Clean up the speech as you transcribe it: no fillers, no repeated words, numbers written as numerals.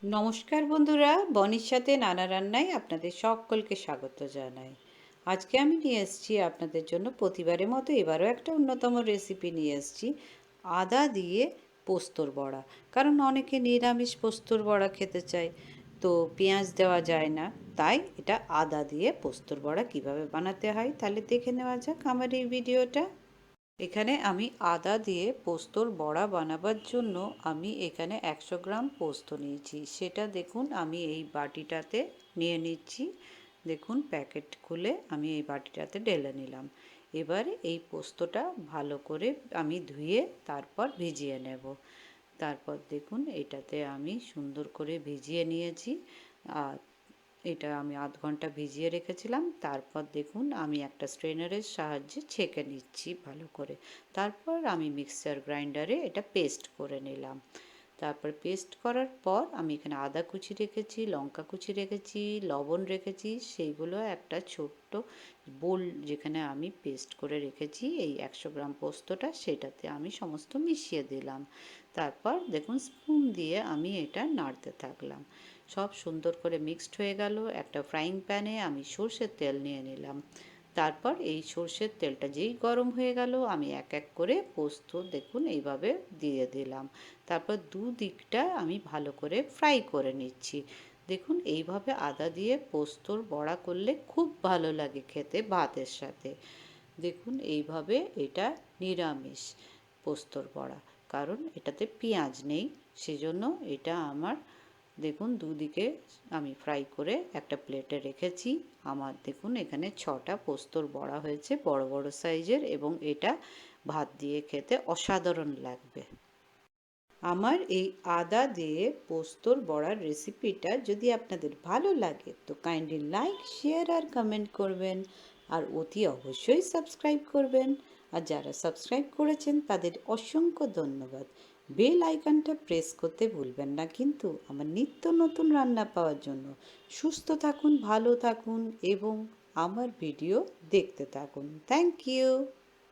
নমস্কার বন্ধুরা, বনির সাথে নানা রান্নায় আপনাদের সকলকে স্বাগত জানাই। আজকে আমি নিয়ে এসেছি আপনাদের জন্য প্রতিবারের মতো এবারও একটা অন্যতম রেসিপি নিয়ে এসেছি, আদা দিয়ে পোস্তর বড়া। কারণ অনেকে নিরামিষ পোস্তর বড়া খেতে চায়, তো পেঁয়াজ দেওয়া যায় না, তাই এটা আদা দিয়ে পোস্তর বড়া কিভাবে বানাতে হয় তাহলে দেখে নেওয়া যাক আমার এই ভিডিওটা। এখানে আমি আদা দিয়ে পোস্তর বড়া বানাবার জন্য আমি এখানে 100 গ্রাম পোস্ত নিয়েছি। সেটা দেখুন আমি এই বাটিটাতে নিয়ে নিচ্ছি। দেখুন প্যাকেট খুলে আমি এই বাটিটাতে ঢেলে নিলাম। এবারে এই পোস্তটা ভালো করে আমি ধুয়ে তারপর ভিজিয়ে নেব। তারপর দেখুন এটাতে আমি সুন্দর করে ভিজিয়ে নিয়েছি। আর এটা আমি আধ ঘন্টা ভিজিয়ে রেখেছিলাম। তারপর দেখুন আমি একটা স্ট্রেনারের সাহায্যে ছেঁকে নিচ্ছি ভালো করে। তারপর আমি মিক্সার গ্রাইন্ডারে এটা পেস্ট করে নিলাম। তারপর পেস্ট করার পর আমি এখানে আদা কুচি রেখেছি, লঙ্কা কুচি রেখেছি, লবণ রেখেছি, সেইগুলো একটা ছোট্ট বোল যেখানে আমি পেস্ট করে রেখেছি এই 100 গ্রাম পোস্তটা, সেটাতে আমি সমস্ত মিশিয়ে দিলাম। তারপর দেখুন স্পুন দিয়ে আমি এটা নাড়তে থাকলাম। সব সুন্দর করে মিক্সড হয়ে গেল। একটা ফ্রাইং প্যানে আমি সর্ষের তেল নিয়ে নিলাম। তারপর এই সর্ষের তেলটা যেই গরম হয়ে গেল আমি এক এক করে পোস্ত দেখুন এইভাবে দিয়ে দিলাম। তারপর দুদিকটা আমি ভালো করে ফ্রাই করে নিচ্ছি। দেখুন এইভাবে আদা দিয়ে পোস্তর বড়া করলে খুব ভালো লাগে খেতে ভাতের সাথে। দেখুন এইভাবে এটা নিরামিষ পোস্তর বড়া, কারণ এটাতে পেঁয়াজ নেই, সেজন্য এটা আমার দেখুন দুদিকে আমি ফ্রাই করে একটা প্লেটে রেখেছি। আমার দেখুন এখানে 6টা পোস্তর বড়া হয়েছে বড় বড় সাইজের, এবং এটা ভাত দিয়ে খেতে অসাধারণ লাগবে। আমার এই আদা দিয়ে পোস্তর বড়ার রেসিপিটা যদি আপনাদের ভালো লাগে তো কাইন্ডলি লাইক, শেয়ার আর কমেন্ট করবেন, আর অতি অবশ্যই সাবস্ক্রাইব করবেন। আর যারা সাবস্ক্রাইব করেছেন তাদের অসংখ্য ধন্যবাদ। বেল আইকনটা প্রেস করতে ভুলবেন না কিন্তু আমার নিত্য নতুন রান্না পাওয়ার জন্য। সুস্থ থাকুন, ভালো থাকুন এবং আমার ভিডিও দেখতে থাকুন। Thank you.